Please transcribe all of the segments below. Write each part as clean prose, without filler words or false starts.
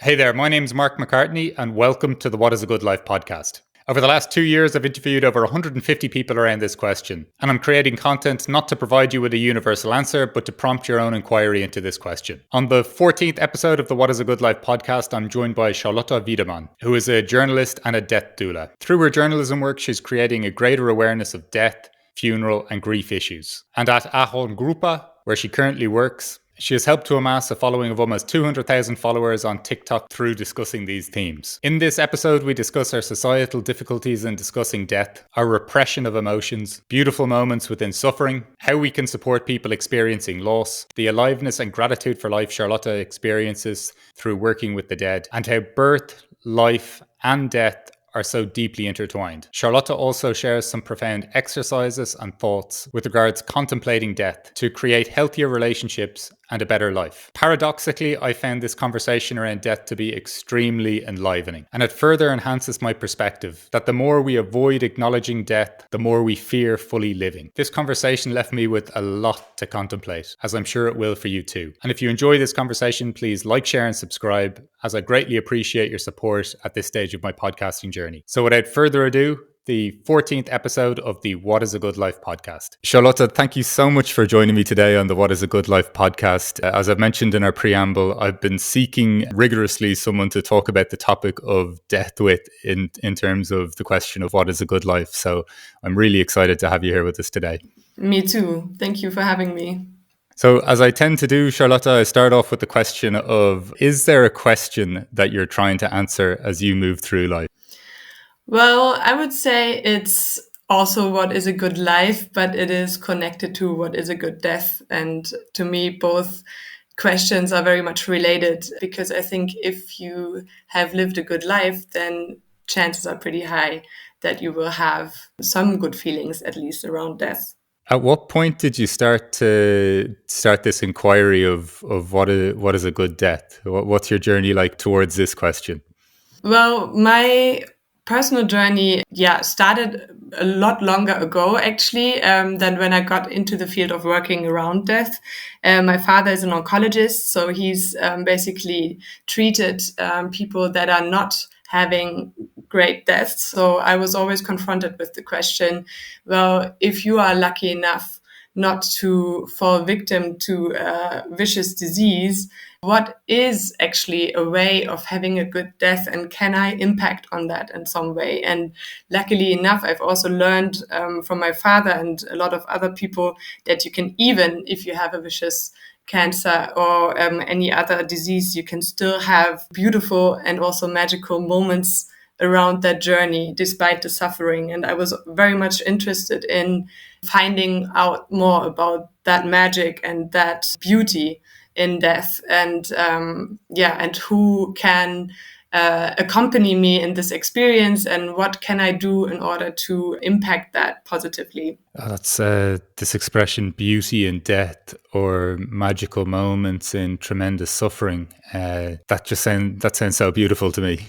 Hey there, my name's Mark McCartney and welcome to the What is a Good Life podcast. Over the last 2 years, I've interviewed over 150 people around this question, and I'm creating content not to provide you with a universal answer, but to prompt your own inquiry into this question. On the 14th episode of the What is a Good Life podcast, I'm joined by Charlotte Wiedemann, who is a journalist and a death doula. Through her journalism work, she's creating a greater awareness of death, funeral, and grief issues. And at Ahorn Grupa, where she currently works, she has helped to amass a following of almost 200,000 followers on TikTok through discussing these themes. In this episode, we discuss our societal difficulties in discussing death, our repression of emotions, beautiful moments within suffering, how we can support people experiencing loss, the aliveness and gratitude for life Charlotte experiences through working with the dead, and how birth, life, and death are so deeply intertwined. Charlotte also shares some profound exercises and thoughts with regards contemplating death to create healthier relationships and a better life. Paradoxically, I found this conversation around death to be extremely enlivening, and it further enhances my perspective that the more we avoid acknowledging death, the more we fear fully living. This conversation left me with a lot to contemplate, as I'm sure it will for you too. And if you enjoy this conversation, please like, share, and subscribe, as I greatly appreciate your support at this stage of my podcasting journey. So without further ado, the 14th episode of the What is a Good Life podcast. Charlotte, thank you so much for joining me today on the What is a Good Life podcast. As I've mentioned in our preamble, I've been seeking rigorously someone to talk about the topic of death with in terms of the question of what is a good life. So I'm really excited to have you here with us today. Me too. Thank you for having me. So as I tend to do, Charlotte, I start off with the question of, is there a question that you're trying to answer as you move through life? Well, I would say it's also what is a good life, but it is connected to what is a good death. And to me, both questions are very much related, because I think if you have lived a good life, then chances are pretty high that you will have some good feelings, at least around death. At what point did you start this inquiry of what is a good death? What's your journey like towards this question? Well, my personal journey, started a lot longer ago, actually, than when I got into the field of working around death. My father is an oncologist, so he's basically treated people that are not having great deaths. So I was always confronted with the question, well, if you are lucky enough not to fall victim to a vicious disease, what is actually a way of having a good death, and can I impact on that in some way? And luckily enough, I've also learned from my father and a lot of other people that you can, even if you have a vicious cancer or any other disease, you can still have beautiful and also magical moments around that journey despite the suffering. And I was very much interested in finding out more about that magic and that beauty in death, and and who can accompany me in this experience, and what can I do in order to impact that positively. Oh, that's this expression, beauty in death, or magical moments in tremendous suffering. That sounds so beautiful to me.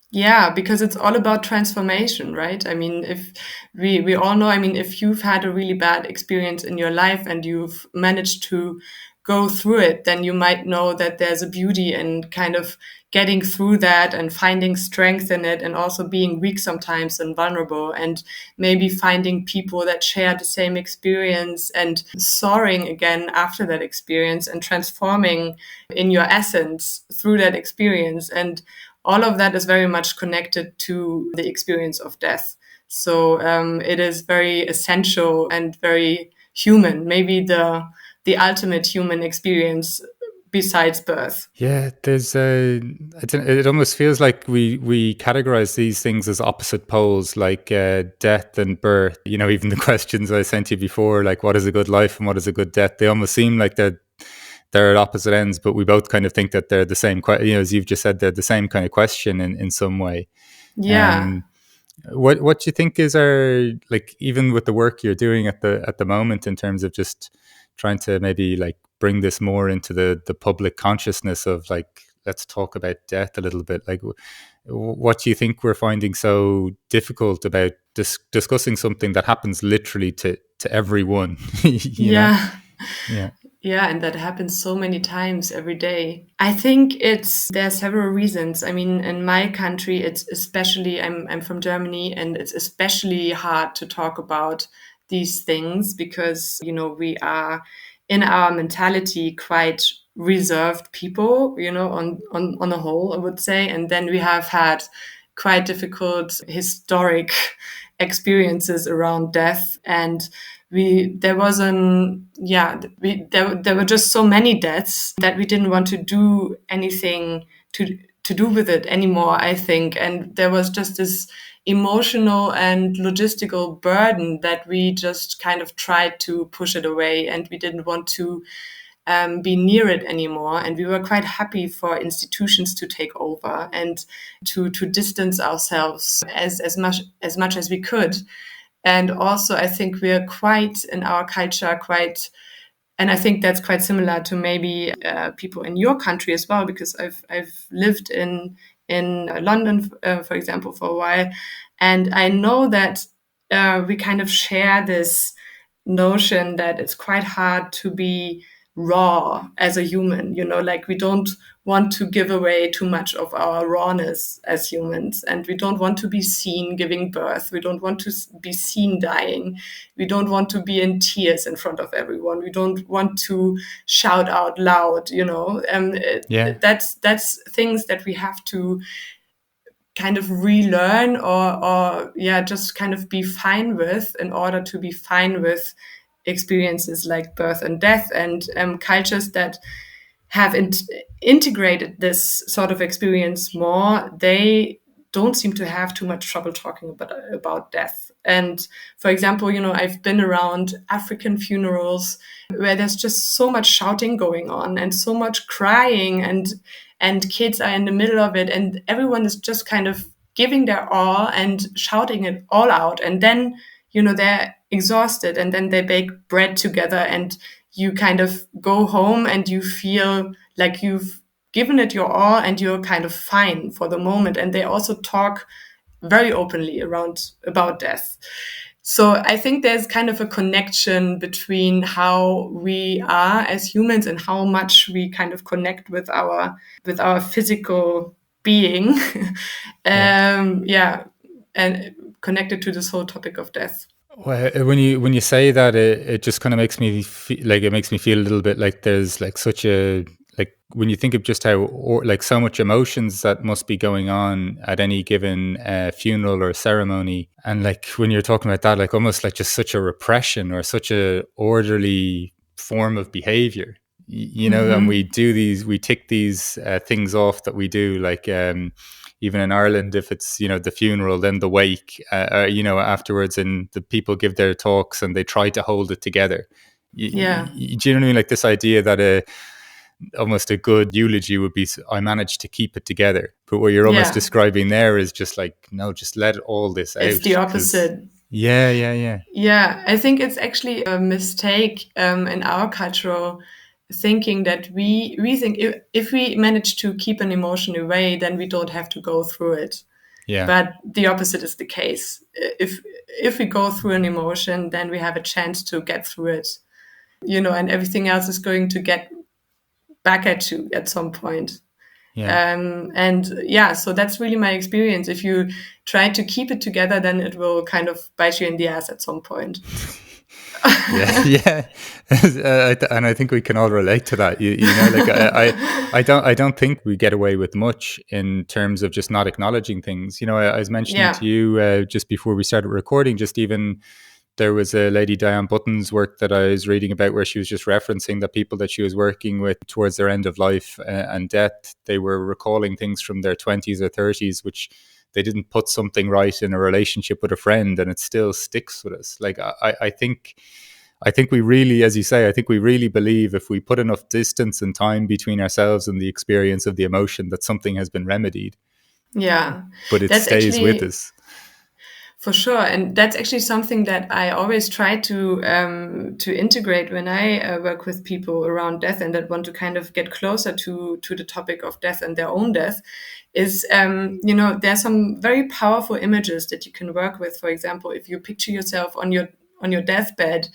Yeah, because it's all about transformation, right? I mean, if we all know, I mean, if you've had a really bad experience in your life and you've managed to go through it, then you might know that there's a beauty in kind of getting through that and finding strength in it, and also being weak sometimes and vulnerable, and maybe finding people that share the same experience and soaring again after that experience and transforming in your essence through that experience. And all of that is very much connected to the experience of death. So it is very essential and very human, maybe the ultimate human experience besides birth. Yeah, it almost feels like we categorize these things as opposite poles, like death and birth. You know, even the questions I sent you before, like what is a good life and what is a good death, they almost seem like they're at opposite ends, but we both kind of think that they're the same. As you've just said, they're the same kind of question in some way. Yeah. What do you think is our, like, even with the work you're doing at the moment in terms of just trying to maybe like bring this more into the public consciousness of, like, let's talk about death a little bit. Like, what do you think we're finding so difficult about discussing something that happens literally to everyone? you know? Yeah. Yeah, and that happens so many times every day. I think there are several reasons. I mean, in my country, it's especially, I'm from Germany, and it's especially hard to talk about these things because, we are in our mentality quite reserved people, on the whole, I would say. And then we have had quite difficult historic experiences around death, and there were just so many deaths that we didn't want to do anything to do with it anymore, I think. And there was just this emotional and logistical burden that we just kind of tried to push it away, and we didn't want to be near it anymore. And we were quite happy for institutions to take over and to distance ourselves as much as we could. And also, I think we are quite, in our culture, and I think that's quite similar to maybe people in your country as well, because I've lived in London, for example, for a while, and I know that we kind of share this notion that it's quite hard to be raw as a human, like we don't want to give away too much of our rawness as humans, and we don't want to be seen giving birth, we don't want to be seen dying, we don't want to be in tears in front of everyone, we don't want to shout out loud, that's things that we have to kind of relearn or just kind of be fine with in order to be fine with experiences like birth and death. And cultures that have integrated this sort of experience more, they don't seem to have too much trouble talking about death. And for example, I've been around African funerals where there's just so much shouting going on and so much crying, and kids are in the middle of it, and everyone is just kind of giving their all and shouting it all out. And then, they're exhausted, and then they bake bread together, and you kind of go home and you feel like you've given it your all and you're kind of fine for the moment. And they also talk very openly about death. So I think there's kind of a connection between how we are as humans and how much we kind of connect with our physical being. And connected to this whole topic of death. Well, when you say that, it just kind of makes me feel a little bit like there's like such a, like when you think of just how like so much emotions that must be going on at any given funeral or ceremony, and like when you're talking about that, like almost like just such a repression or such a orderly form of behavior, and we tick these things off that we do, like even in Ireland, if it's, the funeral, then the wake, afterwards, and the people give their talks and they try to hold it together. Do you know what I mean? Like this idea that almost a good eulogy would be, I managed to keep it together. But what you're almost describing there is just like, no, just let all this out. It's the opposite. Yeah. I think it's actually a mistake in our cultural thinking that we think if we manage to keep an emotion away, then we don't have to go through it. Yeah. But the opposite is the case. If we go through an emotion, then we have a chance to get through it, and everything else is going to get back at you at some point. So that's really my experience. If you try to keep it together, then it will kind of bite you in the ass at some point. And I think we can all relate to that. I don't think we get away with much in terms of just not acknowledging things. I was mentioning to you just before we started recording, just even there was a lady, Diane Button's work that I was reading about, where she was just referencing that people that she was working with towards their end of life and death, they were recalling things from their 20s or 30s, which they didn't put something right in a relationship with a friend, and it still sticks with us. Like I think we really, as you say, I think we really believe if we put enough distance and time between ourselves and the experience of the emotion, that something has been remedied. Yeah. But it stays with us. For sure. And that's actually something that I always try to integrate when I work with people around death and that want to kind of get closer to the topic of death and their own death is, there's some very powerful images that you can work with. For example, if you picture yourself on your deathbed,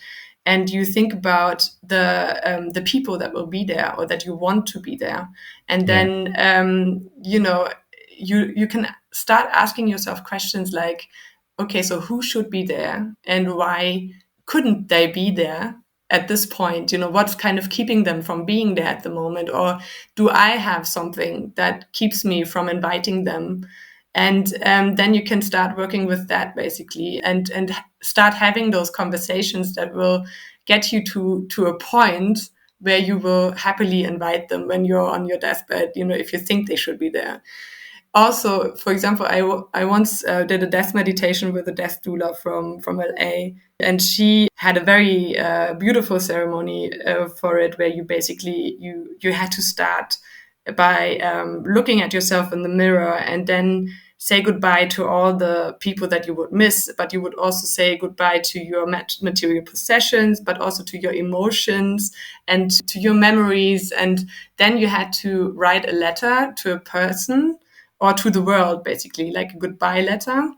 and you think about the people that will be there or that you want to be there, and then you can start asking yourself questions like, okay, so who should be there and why couldn't they be there at this point? What's kind of keeping them from being there at the moment? Or do I have something that keeps me from inviting them? And then you can start working with that basically, and start having those conversations that will get you to a point where you will happily invite them when you're on your deathbed, if you think they should be there. Also, for example, I once did a death meditation with a death doula from LA, and she had a very beautiful ceremony for it, where you basically you had to start by looking at yourself in the mirror and then say goodbye to all the people that you would miss, but you would also say goodbye to your material possessions, but also to your emotions and to your memories. And then you had to write a letter to a person or to the world, basically, like a goodbye letter.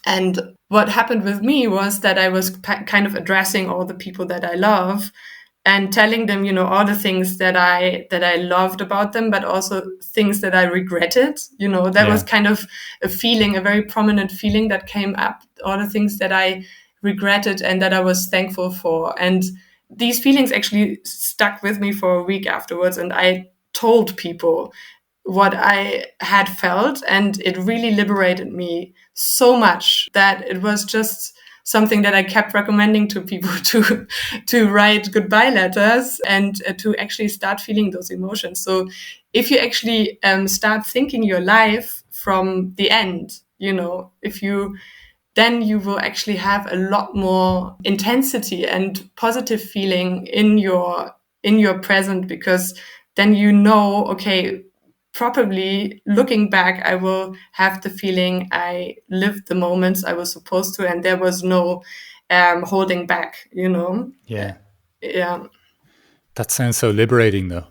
And what happened with me was that I was kind of addressing all the people that I love and telling them, all the things that I loved about them, but also things that I regretted. That was kind of a feeling, a very prominent feeling that came up, all the things that I regretted and that I was thankful for. And these feelings actually stuck with me for a week afterwards. And I told people what I had felt, and it really liberated me so much that it was just something that I kept recommending to people to write goodbye letters and to actually start feeling those emotions. So if you actually start thinking your life from the end, then you will actually have a lot more intensity and positive feeling in your present, because then okay, probably looking back, I will have the feeling I lived the moments I was supposed to, and there was no holding back, Yeah. Yeah. That sounds so liberating, though.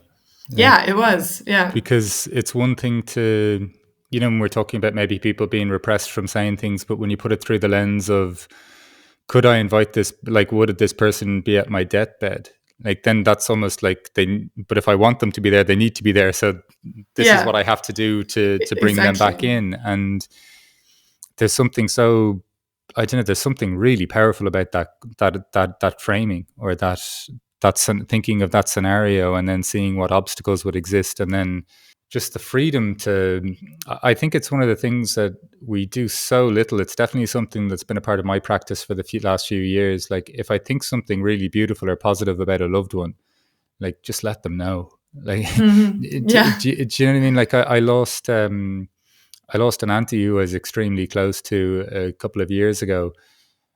Yeah, it was. Yeah. Because it's one thing to, when we're talking about maybe people being repressed from saying things, but when you put it through the lens of, could I invite this, like, would this person be at my deathbed? Like, then that's almost like but if I want them to be there, they need to be there. So this is what I have to do to bring them back in. And there's something so, I don't know, there's something really powerful about that framing, or that's thinking of that scenario and then seeing what obstacles would exist, and then just the freedom to, I think it's one of the things that we do so little. It's definitely something that's been a part of my practice for the last few years. Like, if I think something really beautiful or positive about a loved one, like, just let them know. Like, Yeah. do you know what I mean? Like, I lost an auntie who I was extremely close to a couple of years ago.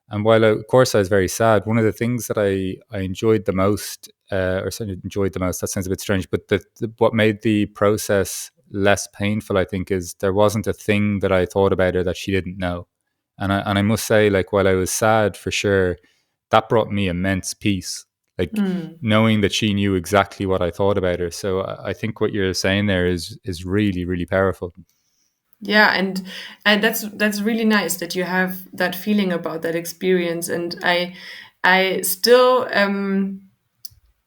And while, of course, I was very sad, one of the things that I enjoyed the most, or certainly enjoyed the most, that sounds a bit strange, but what made the process less painful, I think, is there wasn't a thing that I thought about her that she didn't know. And I must say, like, while I was sad for sure, that brought me immense peace. Like, knowing that she knew exactly what I thought about her. So I think what you're saying there is really, really powerful. Yeah, and that's really nice that you have that feeling about that experience. And I still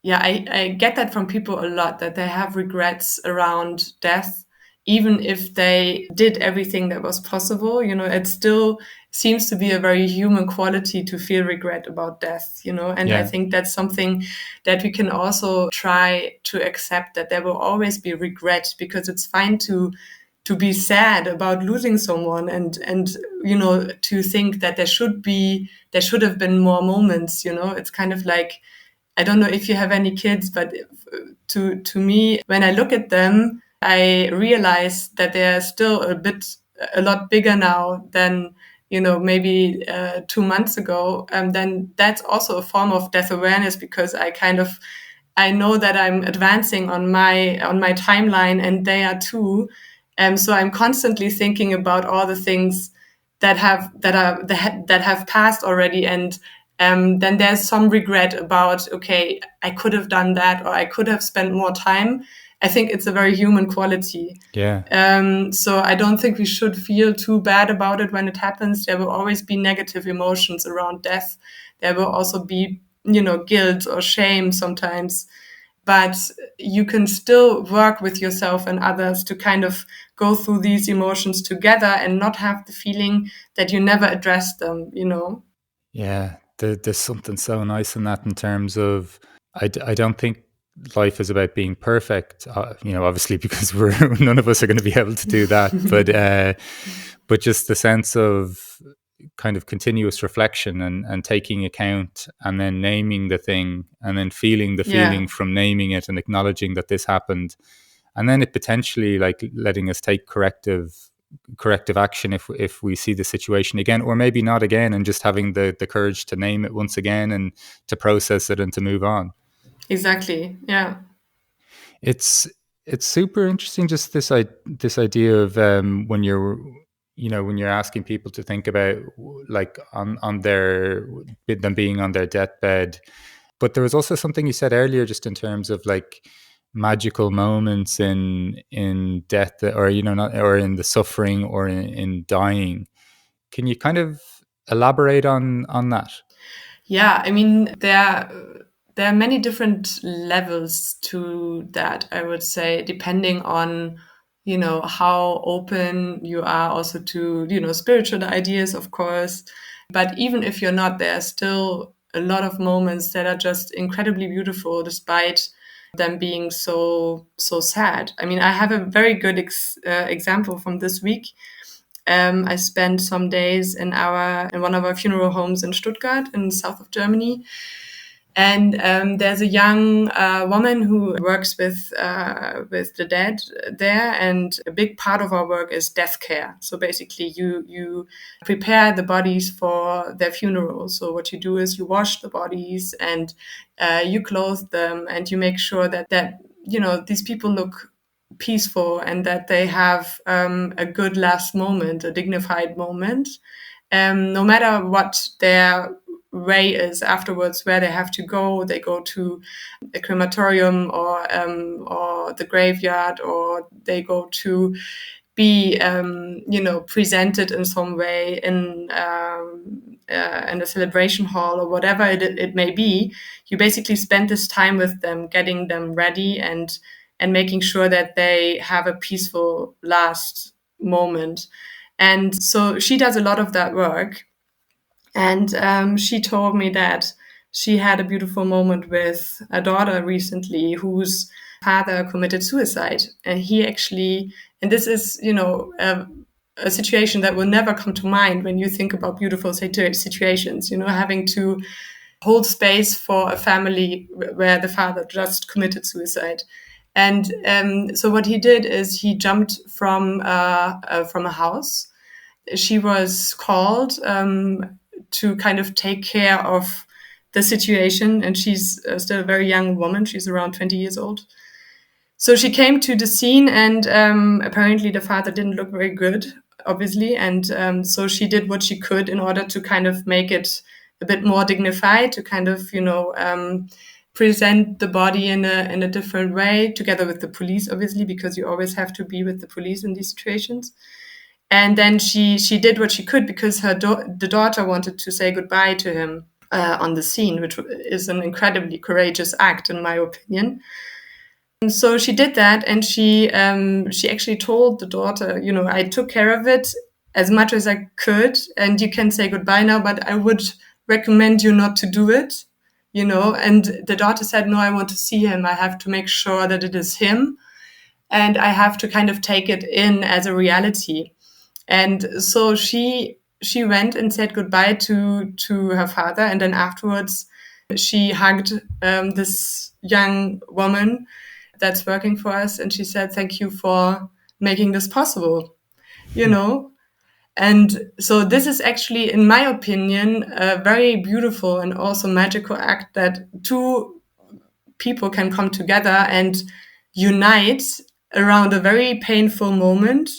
I get that from people a lot, that they have regrets around death, even if they did everything that was possible. It still seems to be a very human quality to feel regret about death, and I think that's something that we can also try to accept, that there will always be regret, because it's fine to be sad about losing someone, and to think that there should have been more moments. It's kind of like, I don't know if you have any kids, but to me, when I look at them, I realize that they're still a lot bigger now than maybe 2 months ago. Then that's also a form of death awareness, because I know that I'm advancing on my timeline, and they are too. So I'm constantly thinking about all the things that have passed already, and then there's some regret about, okay, I could have done that, or I could have spent more time. I think it's a very human quality. Yeah. So I don't think we should feel too bad about it when it happens. There will always be negative emotions around death. There will also be guilt or shame sometimes. But you can still work with yourself and others to kind of go through these emotions together and not have the feeling that you never addressed them, Yeah, there's something so nice in that in terms of, I don't think life is about being perfect, obviously, because none of us are going to be able to do that. But just the sense of kind of continuous reflection and taking account and then naming the thing and then feeling the feeling from naming it and acknowledging that this happened. And then it potentially like letting us take corrective action if we see the situation again, or maybe not again, and just having the courage to name it once again and to process it and to move on. Exactly. Yeah. It's super interesting, just this idea of when you're asking people to think about like on them being on their deathbed. But there was also something you said earlier, just in terms of like magical moments in death, or not, or in the suffering, or in dying. Can you kind of elaborate on that? Yeah, I mean, there are many different levels to that, I would say, depending on, how open you are also to, spiritual ideas, of course. But even if you're not, there are still a lot of moments that are just incredibly beautiful, despite them being so sad. I mean, I have a very good example from this week. I spent some days in one of our funeral homes in Stuttgart, in the south of Germany. And there's a young woman who works with the dead there, and a big part of our work is deathcare. So basically, you prepare the bodies for their funeral. So what you do is you wash the bodies and you clothe them, and you make sure that these people look peaceful and that they have a good last moment, a dignified moment, no matter what their way is afterwards, where they have to go. They go to a crematorium or the graveyard, or they go to be presented in some way in a celebration hall or whatever it may be. You basically spend this time with them, getting them ready and making sure that they have a peaceful last moment. And so she does a lot of that work. And she told me that she had a beautiful moment with a daughter recently whose father committed suicide. And he actually, and this is, a situation that will never come to mind when you think about beautiful situations, having to hold space for a family where the father just committed suicide. And so what he did is he jumped from a house. She was called to kind of take care of the situation, and she's still a very young woman. She's around 20 years old. So she came to the scene, and apparently the father didn't look very good, obviously. And so she did what she could in order to kind of make it a bit more dignified, to kind of, present the body in a different way, together with the police, obviously, because you always have to be with the police in these situations. And then she did what she could, because the daughter wanted to say goodbye to him on the scene, which is an incredibly courageous act, in my opinion. And so she did that, and she actually told the daughter, I took care of it as much as I could, and you can say goodbye now, but I would recommend you not to do it, And the daughter said, no, I want to see him. I have to make sure that it is him, and I have to kind of take it in as a reality. And so she went and said goodbye to her father, and then afterwards she hugged this young woman that's working for us, and she said, "Thank you for making this possible," And so this is actually, in my opinion, a very beautiful and also magical act, that two people can come together and unite around a very painful moment,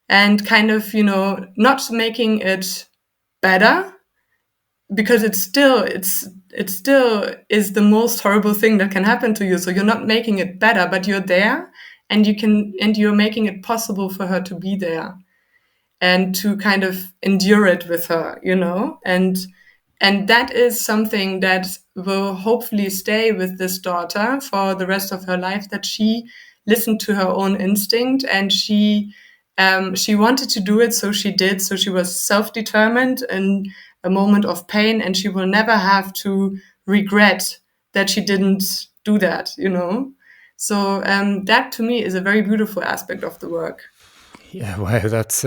and kind of, not making it better, because it still is the most horrible thing that can happen to you. So you're not making it better, but you're there, and you're making it possible for her to be there and to kind of endure it with her, And that is something that will hopefully stay with this daughter for the rest of her life, that she listened to her own instinct, and she wanted to do it, so she did. So she was self-determined in a moment of pain, and she will never have to regret that she didn't do that, you know? So that to me is a very beautiful aspect of the work. Yeah, wow, that's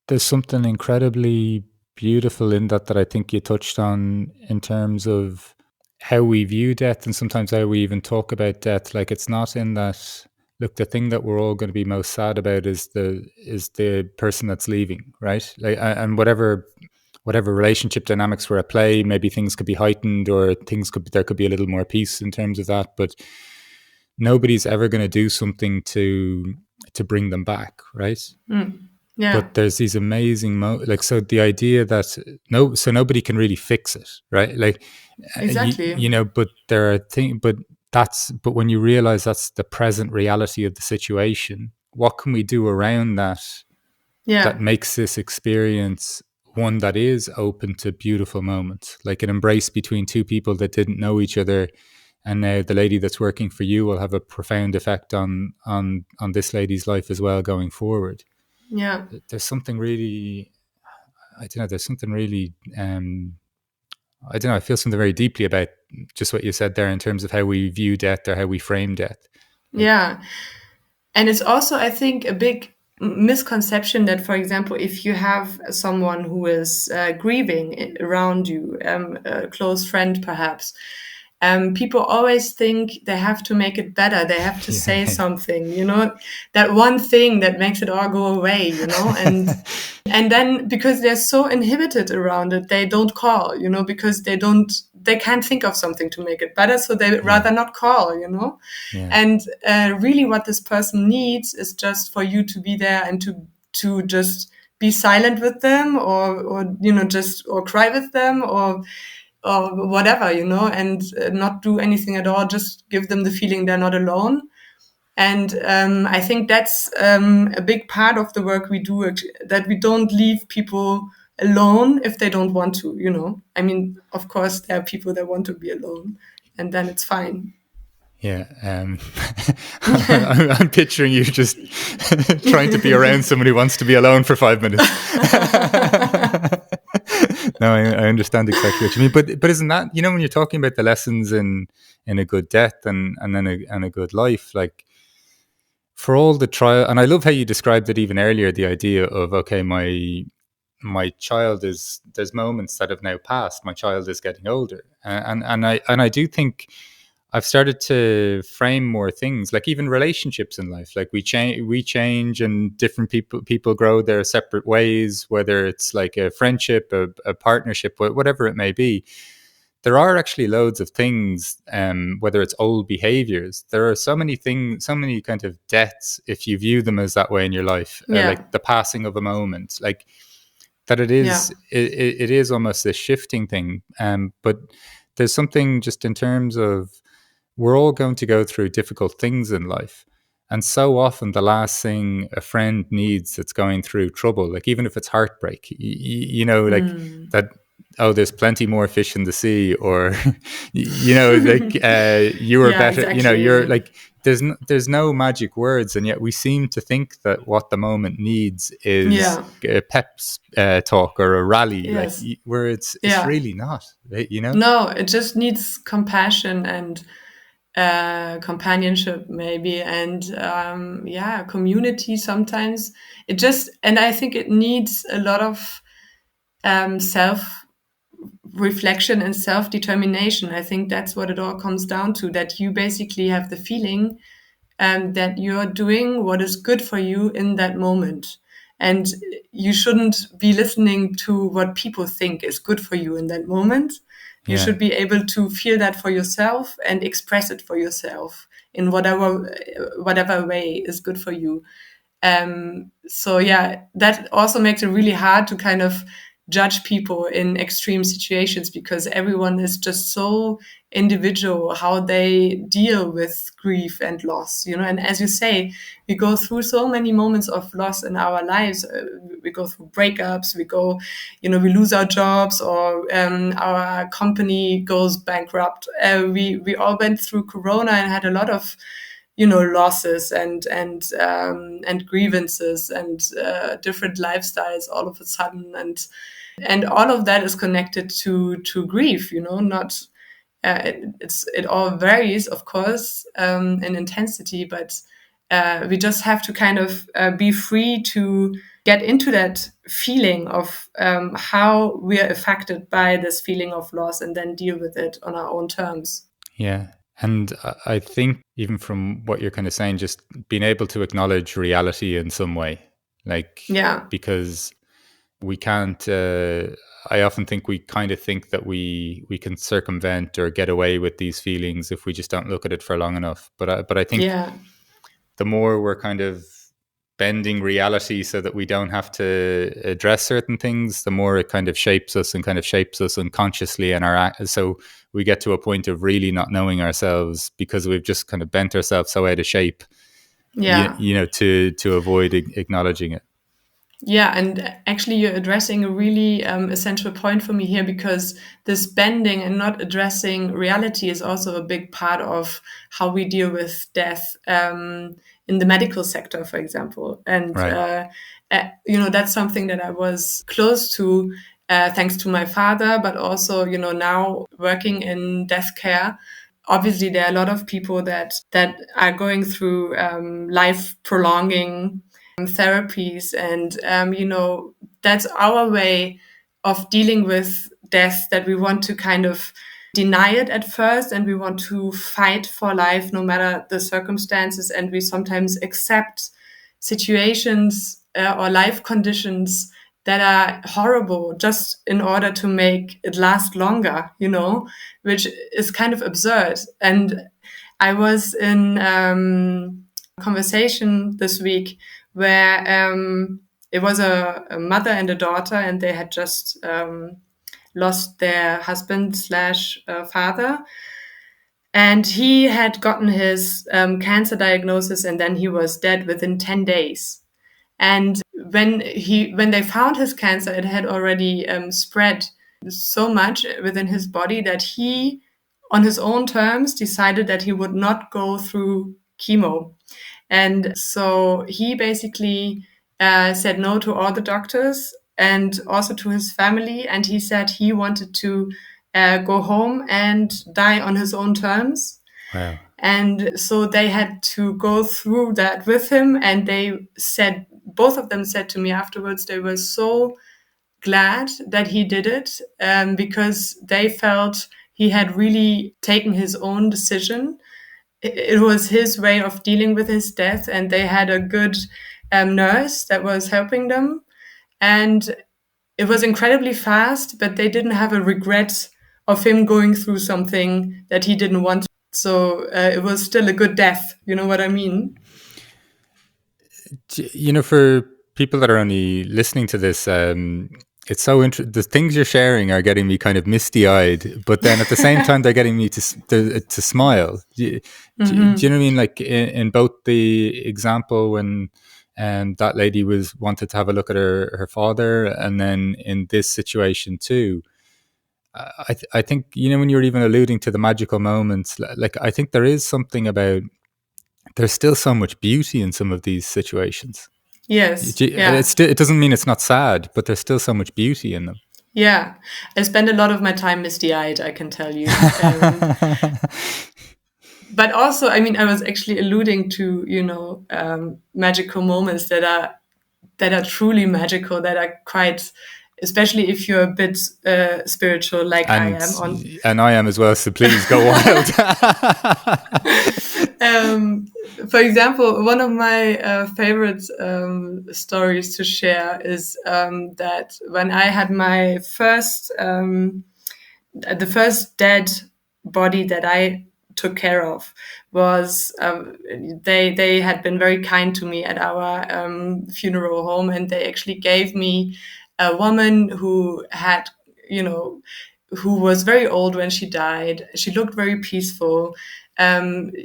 there's something incredibly beautiful in that I think you touched on, in terms of how we view death and sometimes how we even talk about death. Like, it's not in that, look, the thing that we're all going to be most sad about is the person that's leaving, right? Like, and whatever relationship dynamics were at play, maybe things could be heightened, or there could be a little more peace in terms of that, but nobody's ever going to do something to bring them back, right? Yeah. But there's these amazing so the idea that nobody can really fix it, right? Like, Exactly. you know, but there are things, but when you realize that's the present reality of the situation, what can we do around that? Yeah. That makes this experience one that is open to beautiful moments, like an embrace between two people that didn't know each other, and now the lady that's working for you will have a profound effect on this lady's life as well going forward. Yeah. There's something really, I don't know, there's something really, I don't know, I feel something very deeply about just what you said there in terms of how we view death or how we frame death. Like, yeah. And it's also, I think, a big misconception that, for example, if you have someone who is grieving around you, a close friend perhaps, people always think they have to make it better. They have to say something, you know, that one thing that makes it all go away, you know, and then because they're so inhibited around it, they don't call, you know, because they can't think of something to make it better. So they rather not call, you know, and really what this person needs is just for you to be there and to just be silent with them, or you know, or cry with them, or whatever, you know, and not do anything at all, just give them the feeling they're not alone. And I think that's a big part of the work we do, that we don't leave people alone if they don't want to, you know. I mean, of course, there are people that want to be alone, and then it's fine. Yeah, I'm picturing you just trying to be around somebody who wants to be alone for 5 minutes. No, I understand exactly what you mean. But isn't that, you know, when you're talking about the lessons in a good death and then a good life, like, for all the trial, and I love how you described it even earlier, the idea of, okay, my child is, there's moments that have now passed. My child is getting older, and I do think I've started to frame more things, like even relationships in life. Like, we change, and different people grow their separate ways. Whether it's like a friendship, a partnership, whatever it may be, there are actually loads of things. Whether it's old behaviors, there are so many things, so many kind of deaths, if you view them as that way in your life, like the passing of a moment, like that. It is almost a shifting thing. But there's something just in terms of, we're all going to go through difficult things in life. And so often the last thing a friend needs that's going through trouble, like even if it's heartbreak, you know, like that, oh, there's plenty more fish in the sea, or, you know, like, you were better, exactly. You know, you're like, there's no magic words. And yet we seem to think that what the moment needs is a pep talk or a rally, like, where it's really not, you know? No, it just needs compassion and companionship maybe, and community sometimes. And I think it needs a lot of self reflection and self-determination. I think that's what it all comes down to, that you basically have the feeling that you're doing what is good for you in that moment. And you shouldn't be listening to what people think is good for you in that moment. You should be able to feel that for yourself and express it for yourself in whatever way is good for you. So that also makes it really hard to kind of judge people in extreme situations, because everyone is just so individual how they deal with grief and loss, and as you say, we go through so many moments of loss in our lives. We go through breakups, we lose our jobs, or our company goes bankrupt. We all went through Corona and had a lot of losses and grievances and different lifestyles all of a sudden, and all of that is connected to grief. Not it all varies, of course, in intensity, but we just have to kind of be free to get into that feeling of how we are affected by this feeling of loss, and then deal with it on our own terms. Yeah. And I think even from what you're kind of saying, just being able to acknowledge reality in some way, because we can't, I often think we kind of think that we can circumvent or get away with these feelings if we just don't look at it for long enough. But I think the more we're kind of bending reality so that we don't have to address certain things, the more it kind of shapes us unconsciously, and so we get to a point of really not knowing ourselves because we've just kind of bent ourselves so out of shape, to avoid acknowledging it. Yeah, and actually you're addressing a really essential point for me here, because this bending and not addressing reality is also a big part of how we deal with death in the medical sector, for example. And, right. That's something that I was close to thanks to my father, but also, now working in deathcare. Obviously, there are a lot of people that are going through life prolonging therapies, and that's our way of dealing with death, that we want to kind of deny it at first, and we want to fight for life no matter the circumstances, and we sometimes accept situations or life conditions that are horrible just in order to make it last longer, which is kind of absurd. And I was in conversation this week where it was a mother and a daughter, and they had just lost their husband / father. And he had gotten his cancer diagnosis, and then he was dead within 10 days. And when they found his cancer, it had already spread so much within his body that he, on his own terms, decided that he would not go through chemo. And so he basically said no to all the doctors and also to his family. And he said he wanted to go home and die on his own terms. Wow. And so they had to go through that with him. And both of them said to me afterwards, they were so glad that he did it, because they felt he had really taken his own decision. It was his way of dealing with his death, and they had a good nurse that was helping them. And it was incredibly fast, but they didn't have a regret of him going through something that he didn't want. So it was still a good death. You know what I mean? For people that are only listening to this, it's so interesting. The things you're sharing are getting me kind of misty-eyed, but then at the same time, they're getting me to smile. Do you know what I mean? Like in both the example when that lady wanted to have a look at her father, and then in this situation too, I think, when you're even alluding to the magical moments, like I think there is something about, there's still so much beauty in some of these situations. Yes. It doesn't mean it's not sad, but there's still so much beauty in them. Yeah. I spend a lot of my time misty-eyed, I can tell you. But also, I mean, I was actually alluding to, magical moments that are truly magical, that are quite, especially if you're a bit spiritual like I am. And I am as well, so please go wild. For example, one of my favorite stories to share is that when I had my the first dead body that I took care of was they had been very kind to me at our funeral home, and they actually gave me a woman who had, who was very old when she died. She looked very peaceful.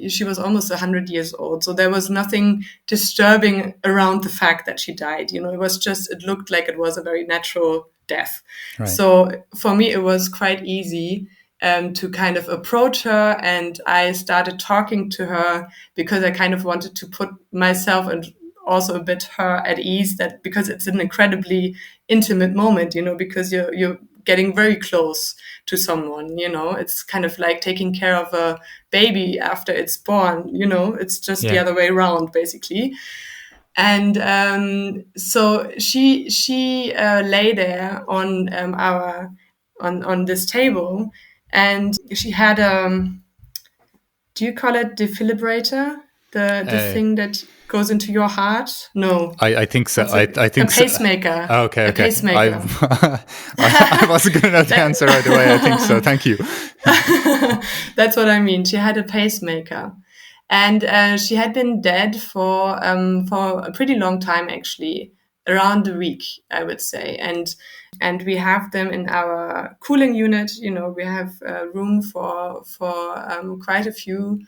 She was almost 100 years old. So there was nothing disturbing around the fact that she died. It was just, it looked like it was a very natural death. Right. So for me, it was quite easy to kind of approach her. And I started talking to her because I kind of wanted to put myself and also a bit her at ease, that because it's an incredibly intimate moment, because you're getting very close to someone, it's kind of like taking care of a baby after it's born, it's just the other way around, basically. And so she lay there on on this table, and she had do you call it defibrillator? The thing that goes into your heart? No, I think so. I think a pacemaker. So. Oh, okay. A pacemaker. I wasn't going to know the answer right away. I think so. Thank you. That's what I mean. She had a pacemaker, and she had been dead for a pretty long time, actually, around a week, I would say. And we have them in our cooling unit. We have room for quite a few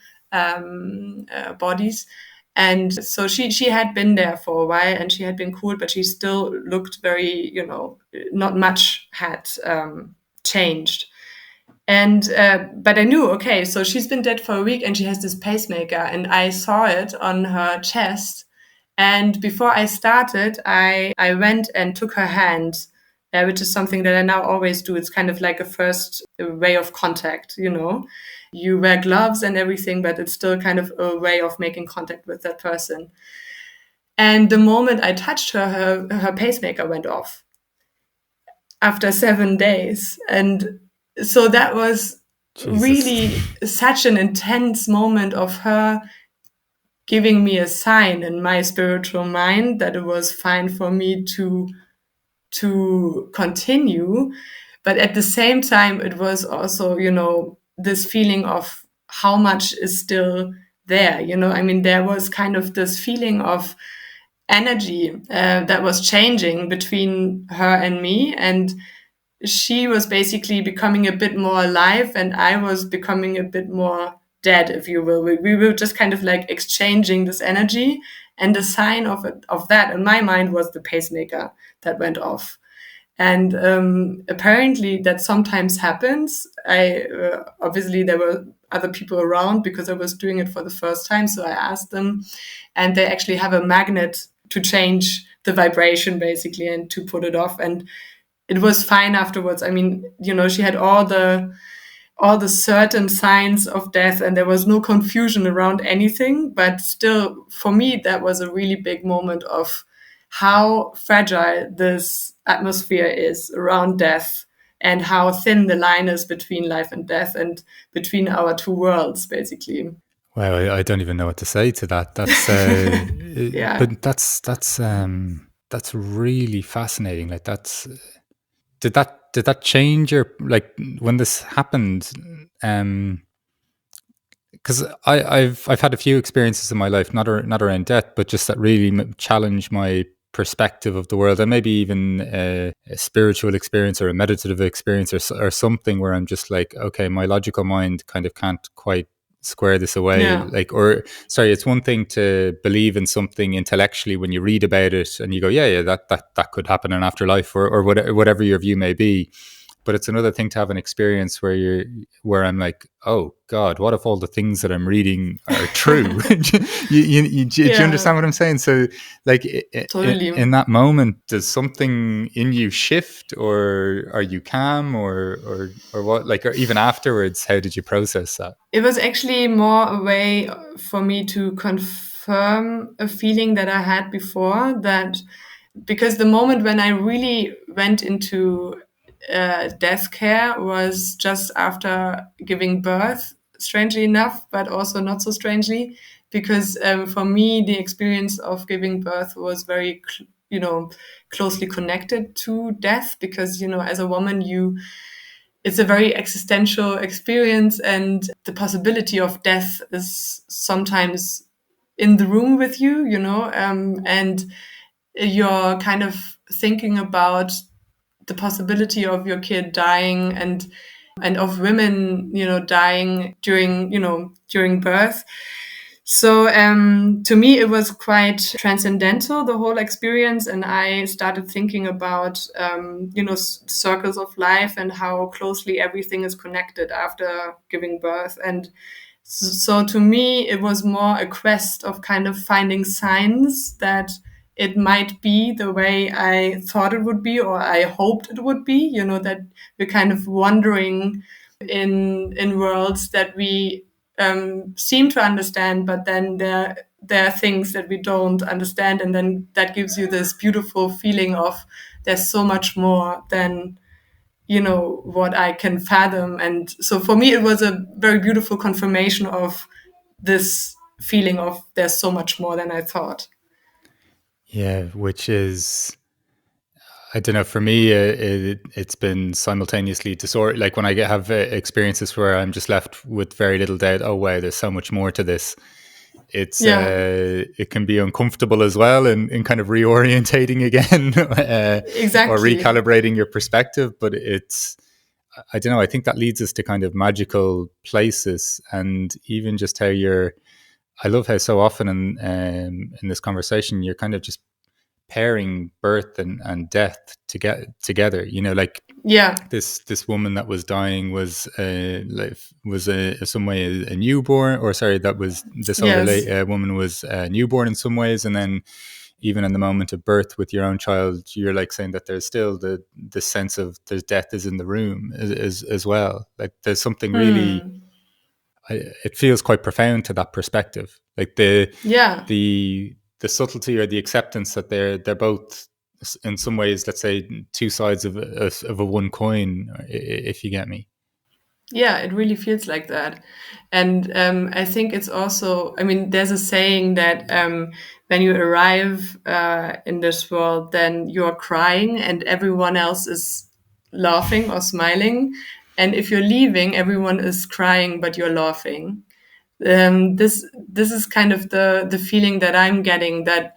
bodies. And so she had been there for a while, and she had been cooled, but she still looked very, not much had changed. And but I knew, okay, so she's been dead for a week and she has this pacemaker, and I saw it on her chest. And before I started, I went and took her hand, which is something that I now always do. It's kind of like a first way of contact, You wear gloves and everything, but it's still kind of a way of making contact with that person. And the moment I touched her, her pacemaker went off after 7 days. And so that was Jesus. Really such an intense moment of her giving me a sign in my spiritual mind that it was fine for me to continue. But at the same time, it was also, this feeling of how much is still there. There was kind of this feeling of energy that was changing between her and me. And she was basically becoming a bit more alive, and I was becoming a bit more dead, if you will. We were just kind of like exchanging this energy, and the sign of that in my mind was the pacemaker that went off. And apparently that sometimes happens. Obviously there were other people around because I was doing it for the first time. So I asked them, and they actually have a magnet to change the vibration basically and to put it off. And it was fine afterwards. She had all the certain signs of death, and there was no confusion around anything. But still, for me, that was a really big moment of how fragile this atmosphere is around death, and how thin the line is between life and death, and between our two worlds, basically. Well, I don't even know what to say to that. That's yeah. But that's really fascinating. Like did that change your, like, when this happened? Because I've had a few experiences in my life, not around death, but just that really challenge my perspective of the world, and maybe even a spiritual experience or a meditative experience or something where I'm just like, okay, my logical mind kind of can't quite square this away. It's one thing to believe in something intellectually when you read about it and you go, yeah, that could happen in afterlife or whatever your view may be. But it's another thing to have an experience where I'm like, oh God, what if all the things that I'm reading are true? Do you understand what I'm saying? So, like, totally. in that moment, does something in you shift, or are you calm, or what? Like, or even afterwards, how did you process that? It was actually more a way for me to confirm a feeling that I had before, that because the moment when I really went into death care was just after giving birth, strangely enough, but also not so strangely, because for me, the experience of giving birth was very, closely connected to death, because, as a woman, it's a very existential experience, and the possibility of death is sometimes in the room with you, and you're kind of thinking about the possibility of your kid dying and of women, dying during birth. So to me, it was quite transcendental, the whole experience. And I started thinking about, circles of life and how closely everything is connected after giving birth. And so to me, it was more a quest of kind of finding signs that it might be the way I thought it would be, or I hoped it would be, that we're kind of wandering in worlds that we seem to understand, but then there are things that we don't understand. And then that gives you this beautiful feeling of there's so much more than what I can fathom. And so for me, it was a very beautiful confirmation of this feeling of there's so much more than I thought. Yeah, which is, I don't know, for me, it's been simultaneously disorder. Like when I have experiences where I'm just left with very little doubt, oh, wow, there's so much more to this. It can be uncomfortable as well, and kind of reorientating again, Exactly. or recalibrating your perspective. But I don't know, I think that leads us to kind of magical places, and even just how I love how so often in this conversation, you're kind of just pairing birth and death together. Like this woman that was dying was in some way a newborn, or sorry, that was this older woman was newborn in some ways, and then even in the moment of birth with your own child, you're like saying that there's still the sense of there's death is in the room as well. Like there's something really, it feels quite profound to that perspective. Like the subtlety or the acceptance that they're both in some ways, let's say, two sides of a one coin, if you get me. Yeah, it really feels like that. And I think it's also, there's a saying that when you arrive in this world, then you're crying and everyone else is laughing or smiling. And if you're leaving, everyone is crying, but you're laughing. This is kind of the feeling that I'm getting, that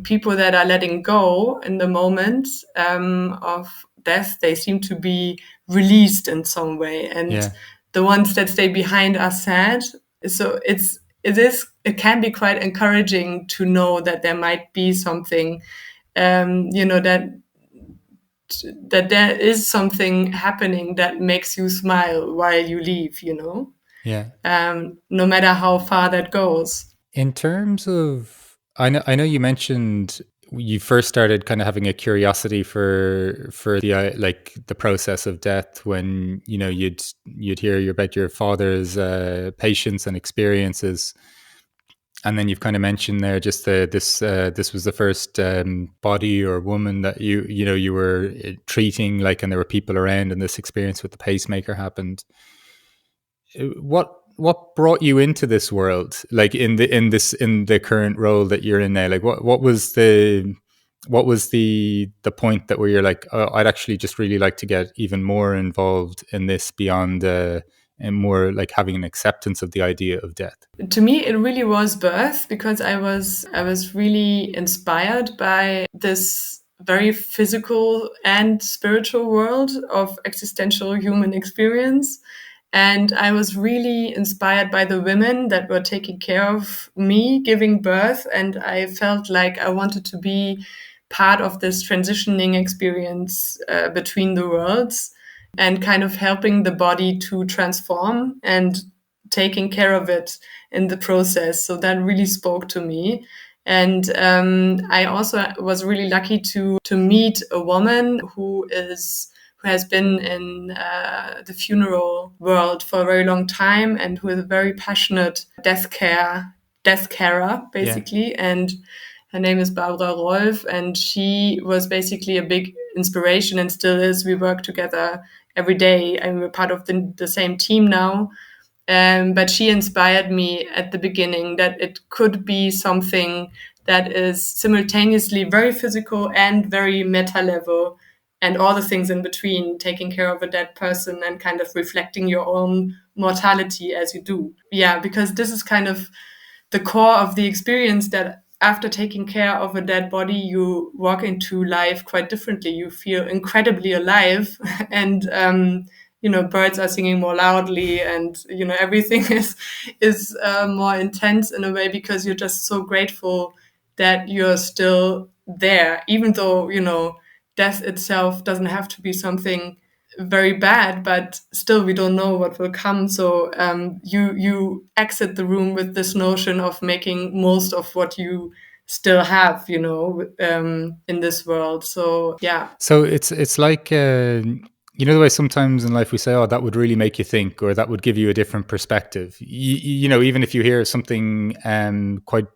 people that are letting go in the moment of death, they seem to be released in some way, and the ones that stay behind are sad. So it can be quite encouraging to know that there might be something, that there is something happening that makes you smile while you leave, no matter how far that goes. In terms of, I know you mentioned you first started kind of having a curiosity for the like the process of death when you'd hear about your father's patience and experiences, and then you've kind of mentioned there just this was the first body or woman that you were treating, like, and there were people around, and this experience with the pacemaker happened. What brought you into this world, like in the current role that you're in now? Like what was the point that where you're like, oh, I'd actually just really like to get even more involved in this beyond and more like having an acceptance of the idea of death? To me, it really was birth, because I was really inspired by this very physical and spiritual world of existential human experience. And I was really inspired by the women that were taking care of me, giving birth. And I felt like I wanted to be part of this transitioning experience between the worlds, and kind of helping the body to transform and taking care of it in the process. So that really spoke to me. And I also was really lucky to meet a woman who has been in the funeral world for a very long time, and who is a very passionate death carer, basically. And her name is Barbara Rolf, and she was basically a big inspiration, and still is. We work together every day, and we're part of the same team now. But she inspired me at the beginning that it could be something that is simultaneously very physical and very meta level, and all the things in between, taking care of a dead person and kind of reflecting your own mortality as you do. Yeah, because this is kind of the core of the experience that after taking care of a dead body, you walk into life quite differently. You feel incredibly alive and, birds are singing more loudly and, everything is more intense in a way because you're just so grateful that you're still there, even though, death itself doesn't have to be something very bad, but still we don't know what will come. So you exit the room with this notion of making most of what you still have, in this world. So yeah. So it's like the way sometimes in life we say, "Oh, that would really make you think," or "That would give you a different perspective." Even if you hear something quite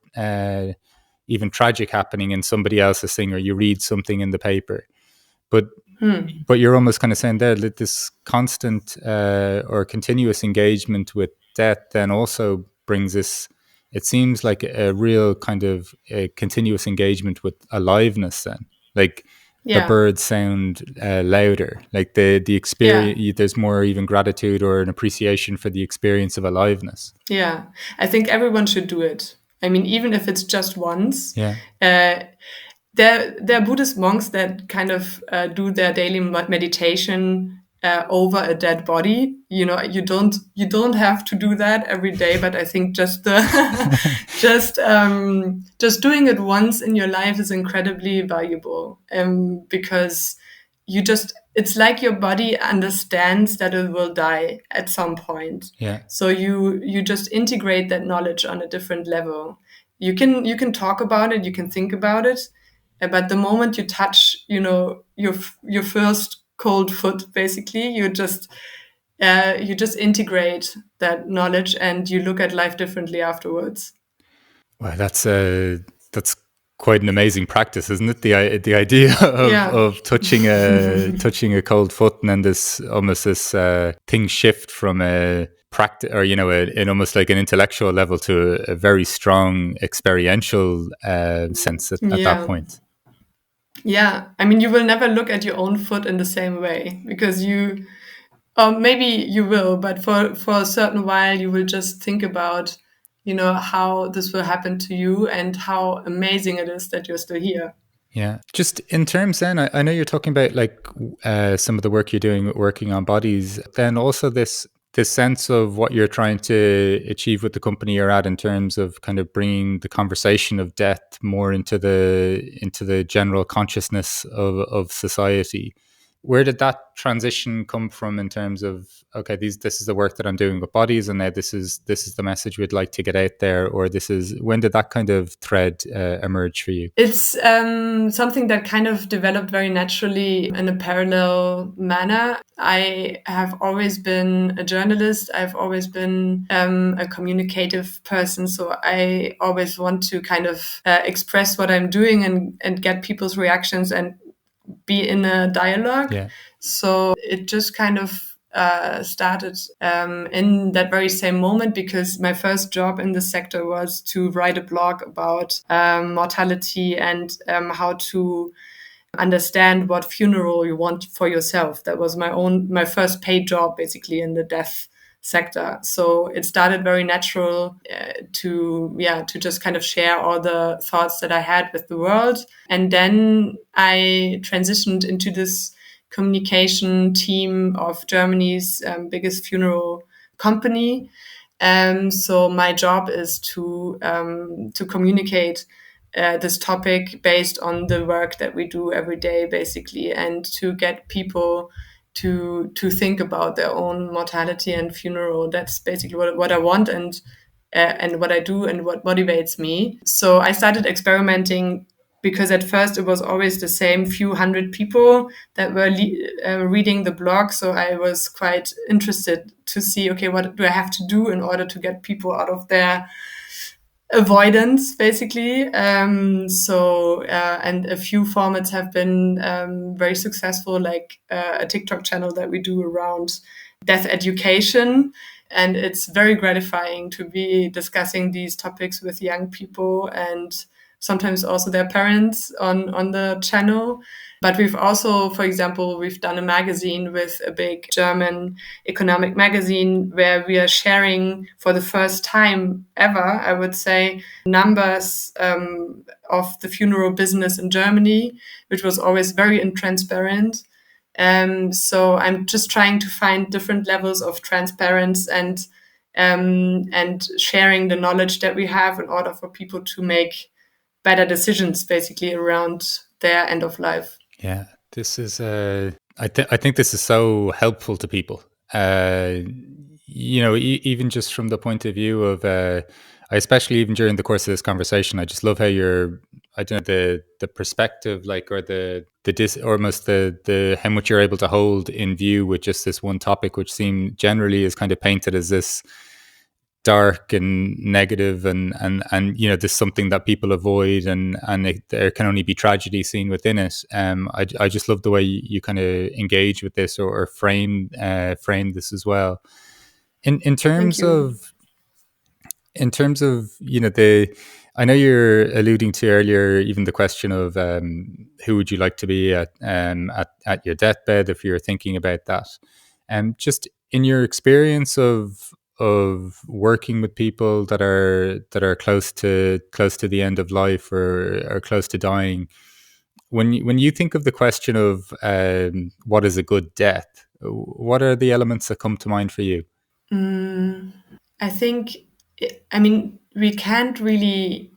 even tragic happening in somebody else's thing, or you read something in the paper, but you're almost kind of saying there that this constant or continuous engagement with death then also brings this. It seems like a real kind of a continuous engagement with aliveness. Then, like the birds sound louder, like the experience. Yeah. There's more even gratitude or an appreciation for the experience of aliveness. Yeah, I think everyone should do it. I mean, even if it's just once. Yeah. There are Buddhist monks that kind of do their daily meditation over a dead body. You don't have to do that every day, but I think just just doing it once in your life is incredibly valuable because it's like your body understands that it will die at some point. Yeah. So you just integrate that knowledge on a different level. You can talk about it, you can think about it, but the moment you touch, your first cold foot, basically, you just integrate that knowledge and you look at life differently afterwards. Well, that's quite an amazing practice, isn't it? The idea of touching a cold foot, and then this thing shift from a practice, or in almost like an intellectual level to a very strong experiential sense at that point. Yeah, I mean, you will never look at your own foot in the same way because maybe you will, but for a certain while, you will just think about, how this will happen to you and how amazing it is that you're still here. Yeah. Just in terms then, I know you're talking about like some of the work you're doing working on bodies, then also this sense of what you're trying to achieve with the company you're at in terms of kind of bringing the conversation of death more into the general consciousness of society. Where did that transition come from in terms of, okay, this is the work that I'm doing with bodies, and now this is the message we'd like to get out there, or when did that kind of thread emerge for you? It's something that kind of developed very naturally in a parallel manner. I have always been a journalist. I've always been a communicative person. So I always want to kind of express what I'm doing and get people's reactions and be in a dialogue. Yeah. So it just kind of started in that very same moment because my first job in the sector was to write a blog about mortality and how to understand what funeral you want for yourself. That was my first paid job basically in the death sector. So it started very natural to just kind of share all the thoughts that I had with the world. And then I transitioned into this communication team of Germany's biggest funeral company. So my job is to communicate this topic based on the work that we do every day, basically, and to get people to think about their own mortality and funeral. That's basically what I want and what I do and what motivates me. So I started experimenting because at first it was always the same few hundred people that were reading the blog. So I was quite interested to see, okay, what do I have to do in order to get people out of their avoidance, basically. And a few formats have been very successful, like a TikTok channel that we do around death education. And it's very gratifying to be discussing these topics with young people and sometimes also their parents on the channel. But we've also, for example, we've done a magazine with a big German economic magazine where we are sharing for the first time ever, I would say, numbers of the funeral business in Germany, which was always very intransparent. So I'm just trying to find different levels of transparency and sharing the knowledge that we have in order for people to make better decisions, basically, around their end of life. Yeah, this is. I think this is so helpful to people. Even just from the point of view of, I especially even during the course of this conversation, I just love how you're. I don't know the perspective, like, or almost the how much you're able to hold in view with just this one topic, which generally is kind of painted as this dark and negative and there's something that people avoid and there can only be tragedy seen within it. I just love the way you kind of engage with this or frame this as well in terms of the I know you're alluding to earlier even the question of who would you like to be at your deathbed if you're thinking about that, just in your experience of working with people that are close to the end of life or close to dying, when you think of the question of what is a good death, what are the elements that come to mind for you? I think, we can't really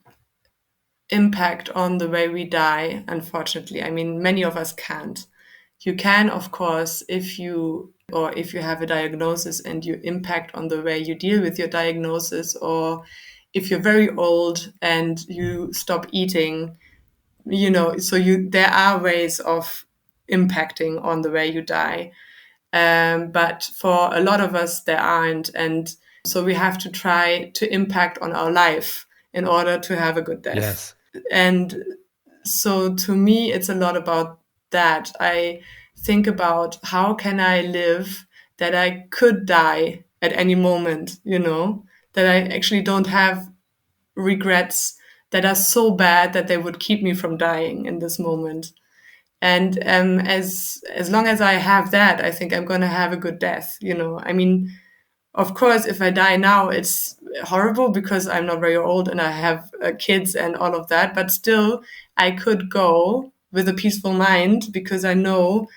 impact on the way we die, unfortunately. Many of us can't. You can, of course, if you have a diagnosis and you impact on the way you deal with your diagnosis, or if you're very old and you stop eating, there are ways of impacting on the way you die. But for a lot of us, there aren't. And so we have to try to impact on our life in order to have a good death. Yes. And so to me, it's a lot about that. I think about how can I live that I could die at any moment, that I actually don't have regrets that are so bad that they would keep me from dying in this moment. And as long as I have that, I think I'm going to have a good death. Of course, if I die now, it's horrible because I'm not very old and I have kids and all of that. But still, I could go with a peaceful mind because I know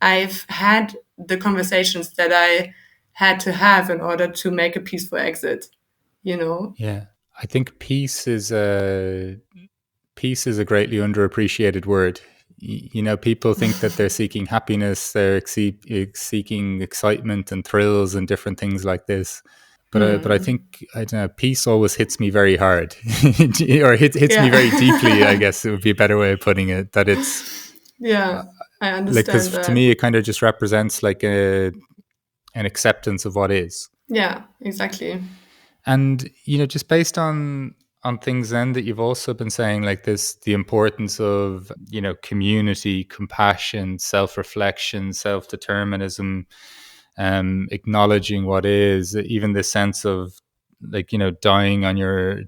I've had the conversations that I had to have in order to make a peaceful exit. Yeah, I think peace is a greatly underappreciated word. People think that they're seeking happiness, they're seeking excitement and thrills and different things like this. But I think, I don't know, peace always hits me very hard, or hits me very deeply. I guess it would be a better way of putting it. That it's I understand like, because that. to me it kind of just represents like an acceptance of what is. Yeah, exactly. And just based on things then that you've also been saying, like this, the importance of community, compassion, self-reflection, self-determinism, acknowledging what is, even the sense of like dying on your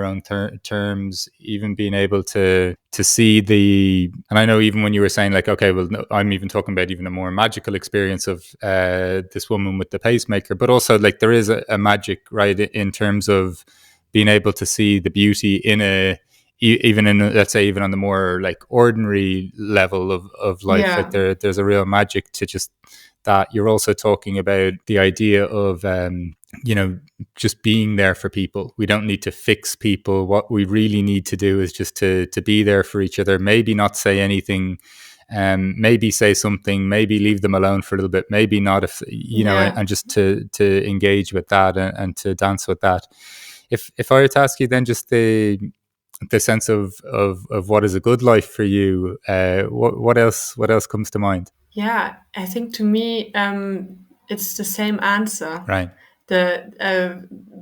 own terms, even being able to see the. And I know even when you were saying like, okay, well, no, I'm even talking about even a more magical experience of this woman with the pacemaker, but also like there is a magic, right, in terms of being able to see the beauty in even in, let's say, even on the more like ordinary level of life. Yeah. Like there's a real magic to just that. You're also talking about the idea of just being there for people. We don't need to fix people. What we really need to do is just to be there for each other. Maybe not say anything, maybe say something, maybe leave them alone for a little bit, maybe not, if and just to engage with that and to dance with that. If I were to ask you then just the sense of what is a good life for you, what else comes to mind? Yeah, I think to me, it's the same answer. Right.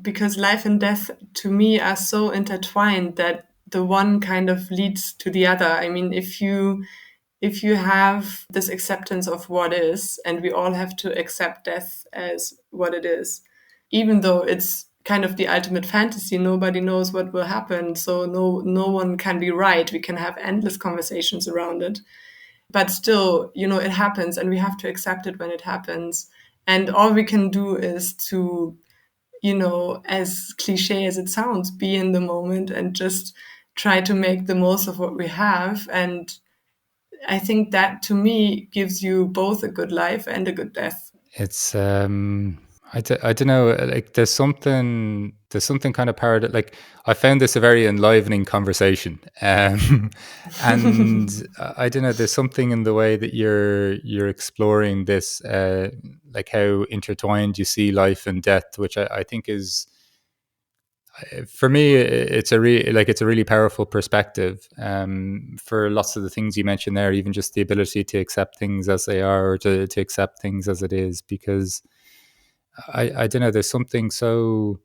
Because life and death to me are so intertwined that the one kind of leads to the other. If you have this acceptance of what is, and we all have to accept death as what it is, even though it's kind of the ultimate fantasy. Nobody knows what will happen. So no one can be right. We can have endless conversations around it. But still, it happens, and we have to accept it when it happens. And all we can do is to, as cliche as it sounds, be in the moment and just try to make the most of what we have. And I think that, to me, gives you both a good life and a good death. It's I don't know, like there's something kind of like I found this a very enlivening conversation, and I don't know, there's something in the way that you're exploring this, like how intertwined you see life and death, which I think is, for me, it's a really powerful perspective, for lots of the things you mentioned there, even just the ability to accept things as they are, or to accept things as it is, because I don't know, there's something so,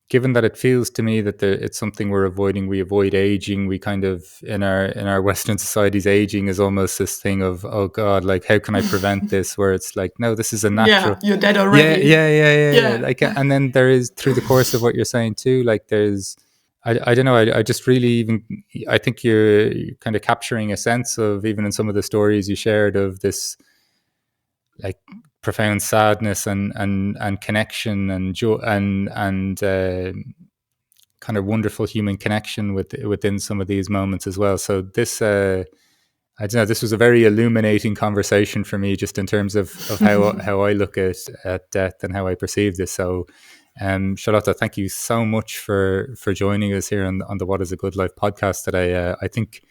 given that it feels to me that it's something we're avoiding. We avoid aging. We kind of, in our Western societies, aging is almost this thing of, oh God, like how can I prevent this? Where it's like, no, this is a natural. Yeah, you're dead already. Yeah. Like, and then there is, through the course of what you're saying too, like there's, I don't know, I just really, even, I think you're kind of capturing a sense of, even in some of the stories you shared, of this like profound sadness and connection and joy and kind of wonderful human connection within some of these moments as well. So this, I don't know, this was a very illuminating conversation for me, just in terms of how I look at death and how I perceive this. So, Charlotte, thank you so much for joining us here on the What is a Good Life podcast today. I think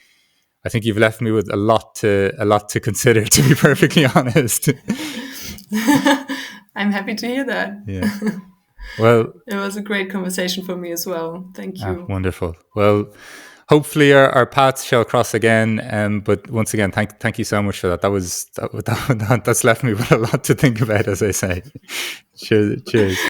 you've left me with a lot to consider, to be perfectly honest. I'm happy to hear that. Yeah. Well, it was a great conversation for me as well. Thank you. Wonderful. Well, hopefully our paths shall cross again. But once again, thank you so much for that. That's left me with a lot to think about, as I say. Cheers.